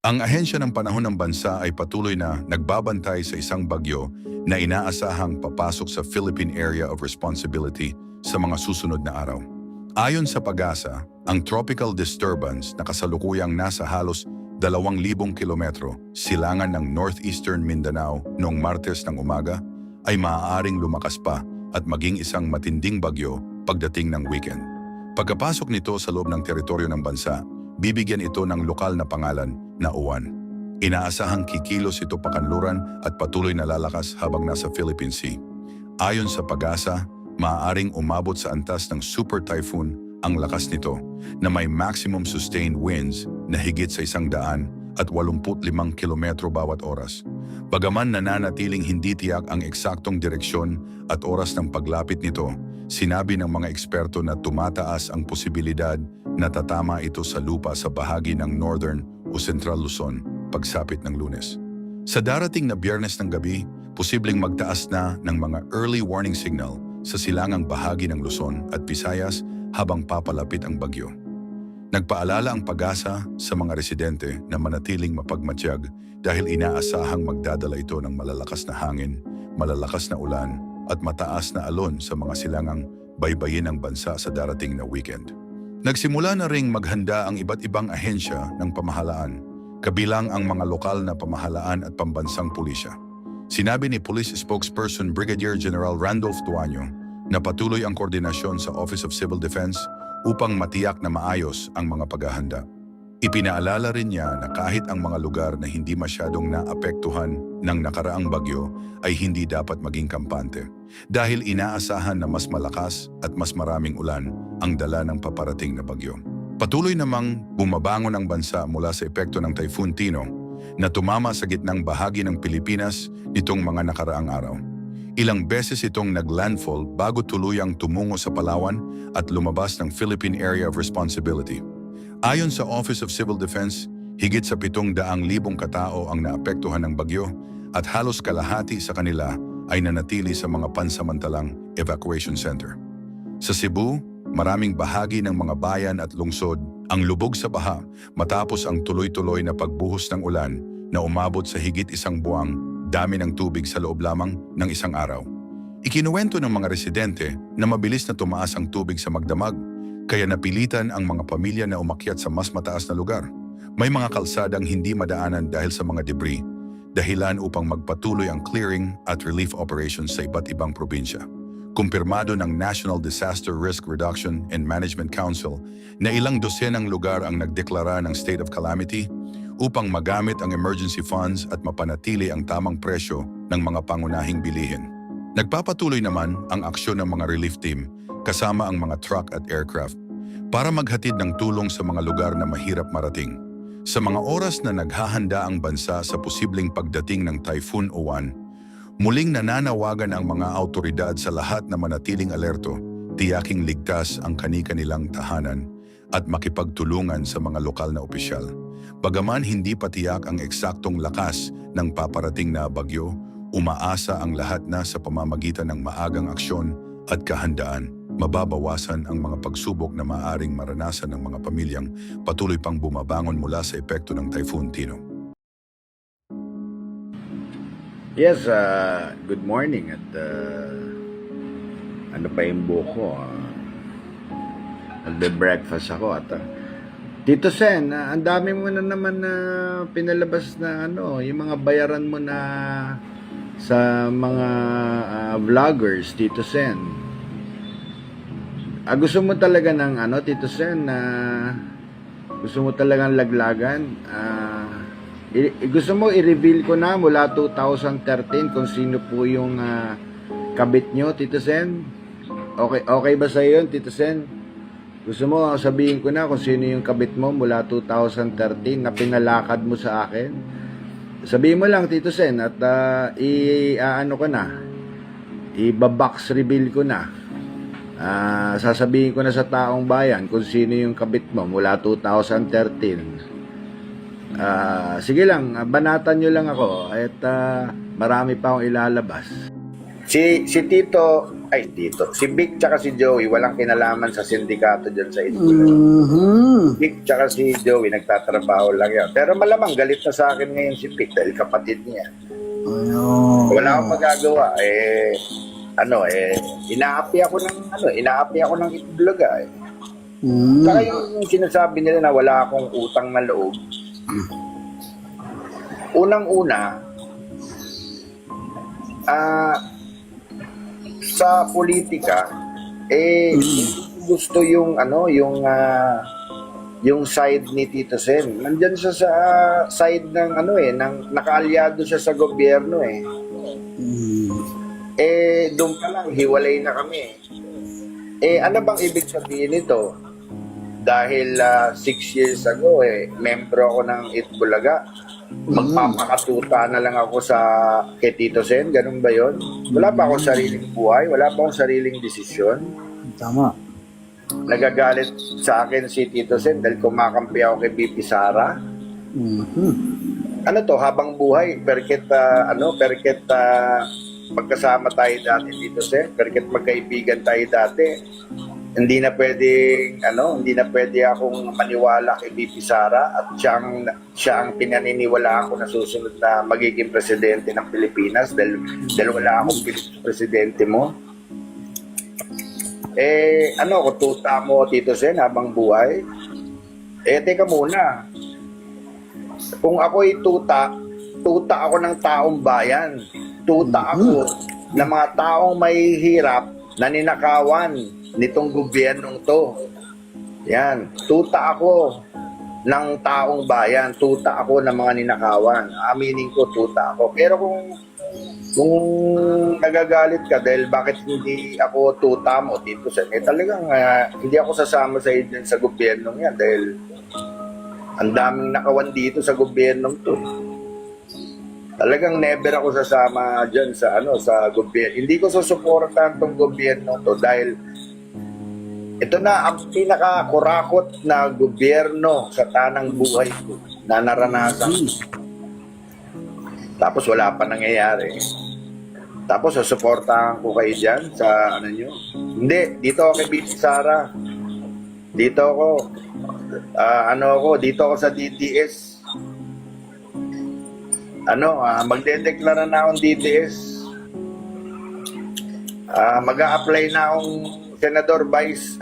Ang ahensya ng panahon ng bansa ay patuloy na nagbabantay sa isang bagyo na inaasahang papasok sa Philippine Area of Responsibility sa mga susunod na araw. Ayon sa PAGASA, ang tropical disturbance na kasalukuyang nasa halos 2,000 kilometro silangan ng northeastern Mindanao noong Martes ng umaga ay maaaring lumakas pa at maging isang matinding bagyo pagdating ng weekend. Pagkapasok nito sa loob ng teritoryo ng bansa, bibigyan ito ng lokal na pangalan na Uwan. Inaasahang kikilos ito pakanluran at patuloy na lalakas habang nasa Philippine Sea. Ayon sa PAGASA, maaaring umabot sa antas ng super typhoon ang lakas nito na may maximum sustained winds na higit sa 185 kilometro bawat oras. Bagaman nananatiling hindi tiyak ang eksaktong direksyon at oras ng paglapit nito, sinabi ng mga eksperto na tumataas ang posibilidad na tatama ito sa lupa sa bahagi ng Northern o Central Luzon pagsapit ng Lunes. Sa darating na Biyernes ng gabi, posibleng magtaas na ng mga early warning signal sa silangang bahagi ng Luzon at Visayas habang papalapit ang bagyo. Nagpaalala ang PAGASA sa mga residente na manatiling mapagmatsyag dahil inaasahang magdadala ito ng malalakas na hangin, malalakas na ulan at mataas na alon sa mga silangang baybayin ng bansa sa darating na weekend. Nagsimula na ring maghanda ang iba't ibang ahensya ng pamahalaan, kabilang ang mga lokal na pamahalaan at pambansang pulisya. Sinabi ni Police Spokesperson Brigadier General Randolph Tuaño na patuloy ang koordinasyon sa Office of Civil Defense upang matiyak na maayos ang mga paghahanda. Ipinaalala rin niya na kahit ang mga lugar na hindi masyadong naapektuhan ng nakaraang bagyo ay hindi dapat maging kampante dahil inaasahan na mas malakas at mas maraming ulan ang dala ng paparating na bagyo. Patuloy namang bumabangon ang bansa mula sa epekto ng Typhoon Tino na tumama sa gitnang bahagi ng Pilipinas nitong mga nakaraang araw. Ilang beses itong naglandfall bago tuluyang tumungo sa Palawan at lumabas ng Philippine Area of Responsibility. Ayon sa Office of Civil Defense, higit sa 700,000 katao ang naapektuhan ng bagyo at halos kalahati sa kanila ay nanatili sa mga pansamantalang evacuation center. Sa Cebu, maraming bahagi ng mga bayan at lungsod ang lubog sa baha matapos ang tuloy-tuloy na pagbuhos ng ulan na umabot sa higit 1 buwang dami ng tubig sa loob lamang ng 1 araw. Ikinuwento ng mga residente na mabilis na tumaas ang tubig sa magdamag, kaya napilitan ang mga pamilya na umakyat sa mas mataas na lugar. May mga kalsadang hindi madaanan dahil sa mga debris, dahilan upang magpatuloy ang clearing at relief operations sa iba't ibang probinsya. Kumpirmado ng National Disaster Risk Reduction and Management Council na ilang dosenang lugar ang nagdeklara ng state of calamity upang magamit ang emergency funds at mapanatili ang tamang presyo ng mga pangunahing bilihin. Nagpapatuloy naman ang aksyon ng mga relief team kasama ang mga truck at aircraft para maghatid ng tulong sa mga lugar na mahirap marating. Sa mga oras na naghahanda ang bansa sa posibleng pagdating ng Typhoon Uwan, muling nananawagan ang mga autoridad sa lahat na manatiling alerto, tiyaking ligtas ang kani-kanilang tahanan at makipagtulungan sa mga lokal na opisyal. Bagaman hindi pa tiyak ang eksaktong lakas ng paparating na bagyo, umaasa ang lahat na sa pamamagitan ng maagang aksyon at kahandaan, mababawasan ang mga pagsubok na maaaring maranasan ng mga pamilyang patuloy pang bumabangon mula sa epekto ng Typhoon Tino. Yes, good morning at ano pa yung buko. Nagbe-breakfast ako at Tito Sen, ang dami mo na naman na pinalabas na yung mga bayaran mo na sa mga vloggers, Tito Sen. Gusto mo talaga ng Tito Sen, gusto mo talagang laglagan? Gusto mo i-reveal ko na mula 2013 kung sino po yung kabit nyo, Tito Sen? Okay ba sa yun, Tito Sen? Gusto mo sabihin ko na kung sino yung kabit mo mula 2013 na pinalakad mo sa akin? Sabihin mo lang, Tito Sen, at ko na, i-box reveal ko na. Sasabihin ko na sa taong bayan kung sino yung kabit mo mula 2013. Sige lang, banatan nyo lang ako at marami pa akong ilalabas. si Vic tsaka si Joey, walang kinalaman sa sindikato dyan sa Itbulaga. Vic tsaka si Joey, nagtatrabaho lang yan. Pero malamang galit na sa akin ngayon si Vic dahil kapatid niya. Wala akong magagawa. Inaapi ako ng Itbulaga. Saka yung sinasabi nila na wala akong utang na loob. Unang-una, sa politika, gusto yung side ni Tito Sen. Nandyan siya sa side ng nakaalyado siya sa gobyerno doon pa lang hiwalay na kami. Ano bang ibig sabihin nito? Dahil 6 years ago membro ako ng Itbulaga. Magpapakatuta na lang ako kay Tito Sen, ganun ba yun? Wala pa akong sariling buhay, wala pa akong sariling desisyon. Tama. Nagagalit sa akin si Tito Sen dahil kumakampi ako kay BP Sara. Ano to, habang buhay, perket magkasama tayo dati, Tito Sen, perket magkaibigan tayo dati. Hindi na pwede akong maniwala kay BP Sara at siya ang pinaniniwalaan ko na susunod na magiging presidente ng Pilipinas dahil wala akong presidente mo. Tuta mo, Tito Sen, habang buhay? Teka muna. Kung ako'y tuta ako ng taong bayan. Tuta ako ng mga taong may hirap na ninakawan nitong gobyernong to. Yan. Tuta ako ng taong bayan. Tuta ako ng mga ninakawan. Aminin ko, tuta ako. Pero kung nagagalit ka dahil bakit hindi ako tuta mo, Tito Sen, talagang hindi ako sasama sa iyo sa gobyernong yan dahil ang daming nakawan dito sa gobyernong to. Talagang never ako sasama dyan sa gobyerno. Hindi ko susuportahan tong gobyerno to dahil ito na ang pinaka-kurakot na gobyerno sa tanang buhay ko na naranasan. Tapos wala pa nangyayari. Tapos susuportahan ko kayo dyan sa nyo. Hindi, dito ako kay BP Sara. Dito ako. Dito ako sa DTS. Magdedeklara na akong DTS. Mag-a-apply na akong Senador Bryce.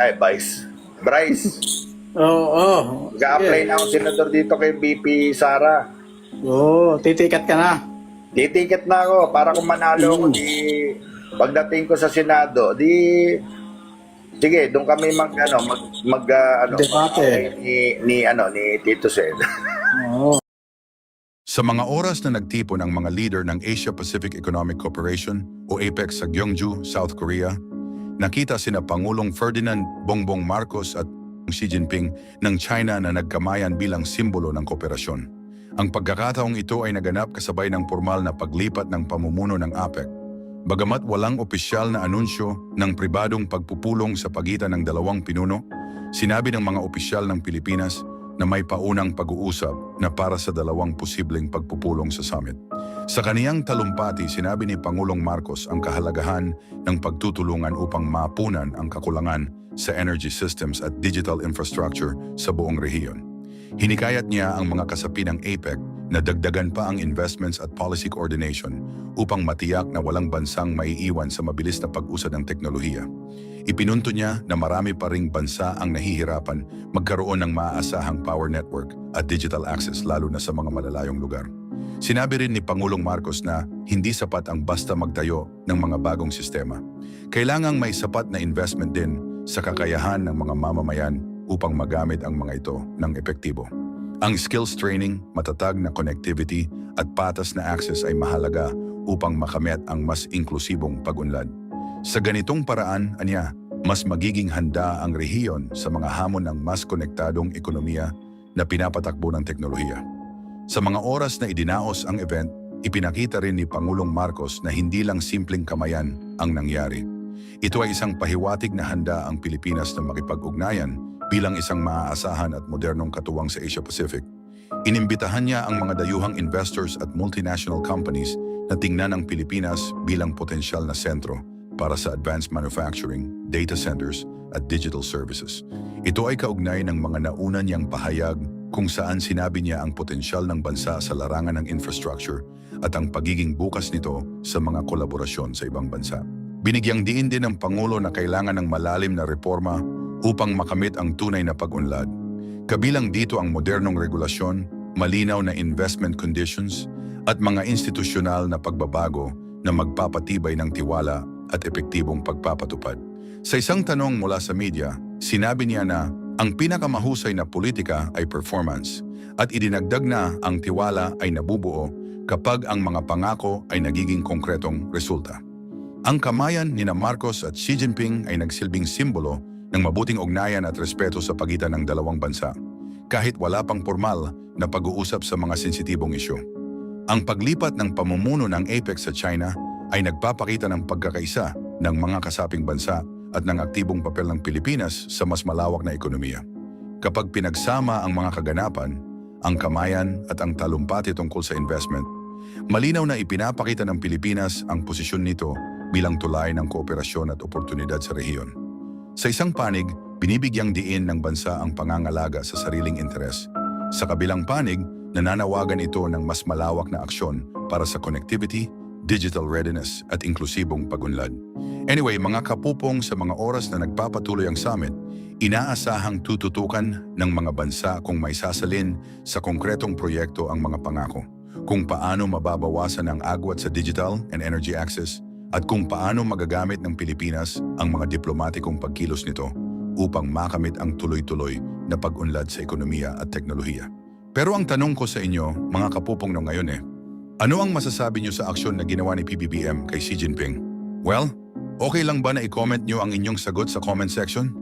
Mag-a-apply na akong senador dito kay BP Sara. Titikat ka na. Titiket na ako para kung manalo ko pagdating ko sa Senado, sige, doon kami Debate. ni Tito Sen. Sa mga oras na nagtipon ang mga leader ng Asia-Pacific Economic Cooperation o APEC sa Gyeongju, South Korea, nakita sina Pangulong Ferdinand Bongbong Marcos at Xi Jinping ng China na nagkamayan bilang simbolo ng kooperasyon. Ang pagkakataong ito ay naganap kasabay ng formal na paglipat ng pamumuno ng APEC. Bagamat walang opisyal na anunsyo ng pribadong pagpupulong sa pagitan ng dalawang pinuno, sinabi ng mga opisyal ng Pilipinas na may paunang pag-uusap na para sa dalawang posibleng pagpupulong sa summit. Sa kaniyang talumpati, sinabi ni Pangulong Marcos ang kahalagahan ng pagtutulungan upang mapunan ang kakulangan sa energy systems at digital infrastructure sa buong rehiyon. Hinikayat niya ang mga kasapi ng APEC na dagdagan pa ang investments at policy coordination upang matiyak na walang bansang maiiwan sa mabilis na pag-usad ng teknolohiya. Ipinunto niya na marami pa ring bansa ang nahihirapan magkaroon ng maaasahang power network at digital access lalo na sa mga malalayong lugar. Sinabi rin ni Pangulong Marcos na hindi sapat ang basta magtayo ng mga bagong sistema. Kailangang may sapat na investment din sa kakayahan ng mga mamamayan upang magamit ang mga ito ng epektibo. Ang skills training, matatag na connectivity at patas na access ay mahalaga upang makamit ang mas inklusibong pag-unlad. Sa ganitong paraan, mas magiging handa ang rehiyon sa mga hamon ng mas konektadong ekonomiya na pinapatakbo ng teknolohiya. Sa mga oras na idinaos ang event, ipinakita rin ni Pangulong Marcos na hindi lang simpleng kamayan ang nangyari. Ito ay isang pahiwatig na handa ang Pilipinas na makipag-ugnayan bilang isang maaasahan at modernong katuwang sa Asia Pacific. Inimbitahan niya ang mga dayuhang investors at multinational companies na tingnan ang Pilipinas bilang potensyal na sentro para sa advanced manufacturing, data centers at digital services. Ito ay kaugnay ng mga nauna niyang pahayag kung saan sinabi niya ang potensyal ng bansa sa larangan ng infrastructure at ang pagiging bukas nito sa mga kolaborasyon sa ibang bansa. Binigyang diin din ng Pangulo na kailangan ng malalim na reforma upang makamit ang tunay na pag-unlad. Kabilang dito ang modernong regulasyon, malinaw na investment conditions, at mga institusyonal na pagbabago na magpapatibay ng tiwala at epektibong pagpapatupad. Sa isang tanong mula sa media, sinabi niya na ang pinakamahusay na politika ay performance at idinagdag na ang tiwala ay nabubuo kapag ang mga pangako ay nagiging konkretong resulta. Ang kamayan ni Marcos at Xi Jinping ay nagsilbing simbolo ng mabuting ugnayan at respeto sa pagitan ng dalawang bansa, kahit wala pang formal na pag-uusap sa mga sensitibong isyu. Ang paglipat ng pamumuno ng APEC sa China ay nagpapakita ng pagkakaisa ng mga kasaping bansa at ng aktibong papel ng Pilipinas sa mas malawak na ekonomiya. Kapag pinagsama ang mga kaganapan, ang kamayan at ang talumpati tungkol sa investment, malinaw na ipinapakita ng Pilipinas ang posisyon nito bilang tulay ng kooperasyon at oportunidad sa rehiyon. Sa isang panig, binibigyang diin ng bansa ang pangangalaga sa sariling interes. Sa kabilang panig, nananawagan ito ng mas malawak na aksyon para sa connectivity, digital readiness at inklusibong pag-unlad. Anyway, mga kapupong, sa mga oras na nagpapatuloy ang summit, inaasahang tututukan ng mga bansa kung may sasalin sa konkretong proyekto ang mga pangako, kung paano mababawasan ang agwat sa digital and energy access, at kung paano magagamit ng Pilipinas ang mga diplomatikong pagkilos nito upang makamit ang tuloy-tuloy na pag-unlad sa ekonomiya at teknolohiya. Pero ang tanong ko sa inyo, mga kapupong no ngayon ano ang masasabi niyo sa aksyon na ginawa ni PBBM kay Xi Jinping? Well, okay lang ba na i-comment niyo ang inyong sagot sa comment section?